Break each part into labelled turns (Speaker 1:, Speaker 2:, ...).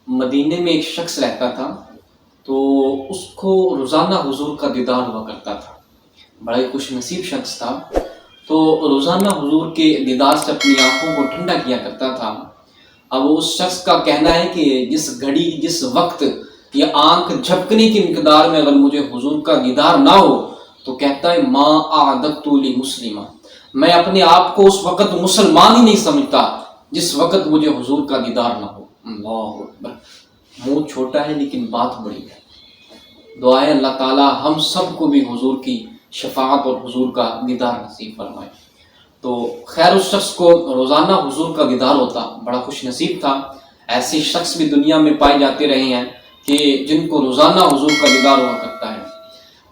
Speaker 1: مدینے میں ایک شخص رہتا تھا، تو اس کو روزانہ حضور کا دیدار ہوا کرتا تھا۔ بڑا ہی خوش نصیب شخص تھا، تو روزانہ حضور کے دیدار سے اپنی آنکھوں کو ٹھنڈا کیا کرتا تھا۔ اب اس شخص کا کہنا ہے کہ جس گھڑی جس وقت یہ آنکھ جھپکنے کی مقدار میں اگر مجھے حضور کا دیدار نہ ہو تو کہتا ہے ما اعددت لمسلمہ، میں اپنے آپ کو اس وقت مسلمان ہی نہیں سمجھتا جس وقت مجھے حضور کا دیدار نہ ہو۔ اللہ اکبر، منہ چھوٹا ہے لیکن بات بڑی ہے۔ دعا ہے اللہ تعالی ہم سب کو بھی حضور کی شفاعت اور حضور کا دیدار نصیب فرمائے۔ تو خیر اس شخص کو روزانہ حضور کا دیدار ہوتا، بڑا خوش نصیب تھا۔ ایسے شخص بھی دنیا میں پائے جاتے رہے ہیں کہ جن کو روزانہ حضور کا دیدار ہوا کرتا ہے،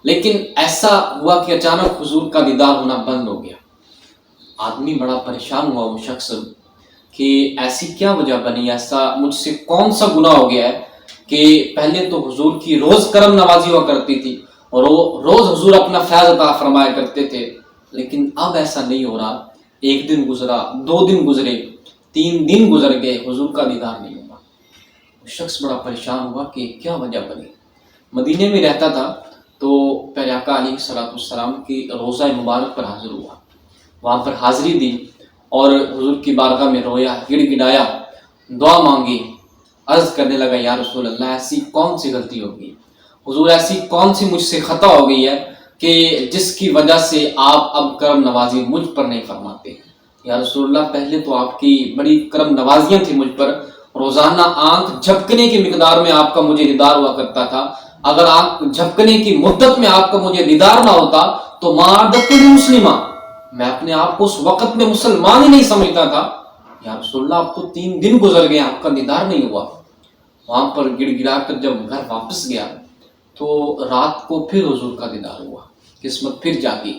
Speaker 1: لیکن ایسا ہوا کہ اچانک حضور کا دیدار ہونا بند ہو گیا۔ آدمی بڑا پریشان ہوا، وہ شخص، کہ ایسی کیا وجہ بنی، ایسا مجھ سے کون سا گناہ ہو گیا ہے کہ پہلے تو حضور کی روز کرم نوازی ہوا کرتی تھی اور روز حضور اپنا فیض عطا فرمایا کرتے تھے، لیکن اب ایسا نہیں ہو رہا۔ ایک دن گزرا، 2 دن گزرے، 3 دن گزر گئے، حضور کا دیدار نہیں ہوا۔ شخص بڑا پریشان ہوا کہ کیا وجہ بنی۔ مدینے میں رہتا تھا، تو پیارے آقا علیہ الصلوۃ والسلام کی روضہ مبارک پر حاضر ہوا، وہاں پر حاضری دی اور حضور کی بارگاہ میں رویا، گڑ گڑایا، دعا مانگی، عرض کرنے لگا یا رسول اللہ ایسی کون سی غلطی ہو گئی، حضور ایسی کون سی مجھ سے خطا ہو گئی ہے کہ جس کی وجہ سے آپ اب کرم نوازی مجھ پر نہیں فرماتے۔ یا رسول اللہ پہلے تو آپ کی بڑی کرم نوازیاں تھیں مجھ پر، روزانہ آنکھ جھپکنے کی مقدار میں آپ کا مجھے دیدار ہوا کرتا تھا، اگر آنکھ جھپکنے کی مدت میں آپ کا مجھے دیدار نہ ہوتا تو ما عددت لمسلمہ، میں اپنے آپ کو اس وقت میں مسلمان ہی نہیں سمجھتا تھا۔ یا رسول اللہ اب تو 3 دن گزر گئے، آپ کا دیدار نہیں ہوا۔ وہاں پر گڑ گڑا کر جب گھر واپس گیا تو رات کو پھر حضور کا دیدار ہوا، قسمت پھر جاگی۔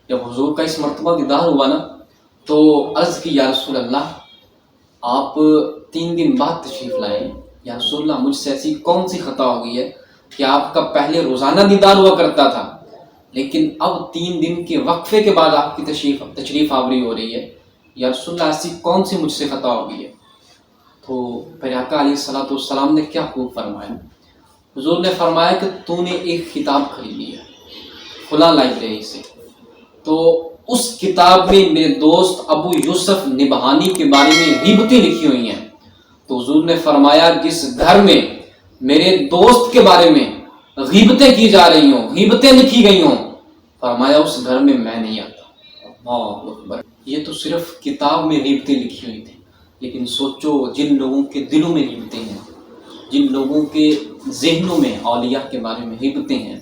Speaker 1: جب حضور کا اس مرتبہ دیدار ہوا نا تو عرض کی یا رسول اللہ آپ 3 دن بعد تشریف لائے، یا رسول اللہ مجھ سے ایسی کون سی خطا ہو گئی ہے کہ آپ کا پہلے روزانہ دیدار ہوا کرتا تھا لیکن اب 3 دن کے وقفے کے بعد آپ کی تشریف آوری ہو رہی ہے، یا رسول اللہ ایسی کون سی مجھ سے خطا ہو گئی ہے۔ تو پیارے آقا علیہ الصلوۃ والسلام نے کیا خوب فرمایا، حضور نے فرمایا کہ تو نے ایک کتاب خریدی ہے فلاں لائبریری سے، تو اس کتاب میں میرے دوست ابو یوسف نبہانی کے بارے میں غیبتیں لکھی ہوئی ہیں، تو حضور نے فرمایا جس گھر میں میرے دوست کے بارے میں غیبتیں کی جا رہی ہوں، غیبتیں لکھی گئی ہوں، فرمایا اس گھر میں میں نہیں آتا۔ اللہ اکبر، یہ تو صرف کتاب میں غیبتیں لکھی ہوئی تھیں، لیکن سوچو جن لوگوں کے دلوں میں غیبتیں ہیں، جن لوگوں کے ذہنوں میں اولیاء کے بارے میں غیبتیں ہیں،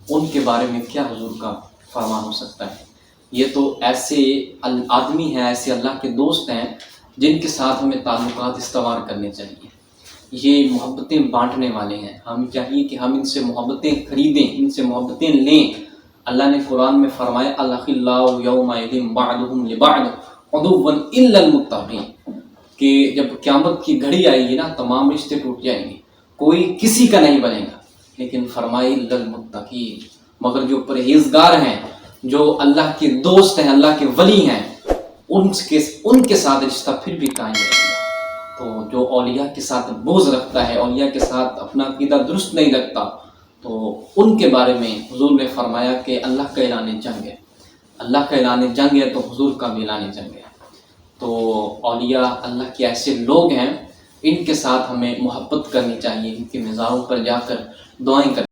Speaker 1: ان کے بارے میں کیا حضور کا فرمان ہو سکتا ہے۔ یہ تو ایسے آدمی ہیں، ایسے اللہ کے دوست ہیں جن کے ساتھ ہمیں تعلقات استوار کرنے چاہیے۔ یہ محبتیں بانٹنے والے ہیں، ہمیں چاہیے کہ ہم ان سے محبتیں خریدیں، ان سے محبتیں لیں۔ اللہ نے قرآن میں فرمایا الاخلاء یومئذ بعضهم لبعض عدو الا المتقین، کہ جب قیامت کی گھڑی آئے گی نا تمام رشتے ٹوٹ جائیں گے، کوئی کسی کا نہیں بنے گا، لیکن فرمائی الا المتقین، مگر جو پرہیزگار ہیں، جو اللہ کے دوست ہیں، اللہ کے ولی ہیں، ان کے ساتھ رشتہ پھر بھی قائم رہے گا۔ تو جو اولیاء کے ساتھ بغض رکھتا ہے، اولیاء کے ساتھ اپنا عقیدہ درست نہیں رکھتا، تو ان کے بارے میں حضور نے فرمایا کہ اللہ کا اعلان جنگ ہے، اللہ کا اعلان جنگ ہے تو حضور کا بھی اعلان جنگ ہے۔ تو اولیاء اللہ کے ایسے لوگ ہیں، ان کے ساتھ ہمیں محبت کرنی چاہیے، ان کے مزاروں پر جا کر دعائیں کرنی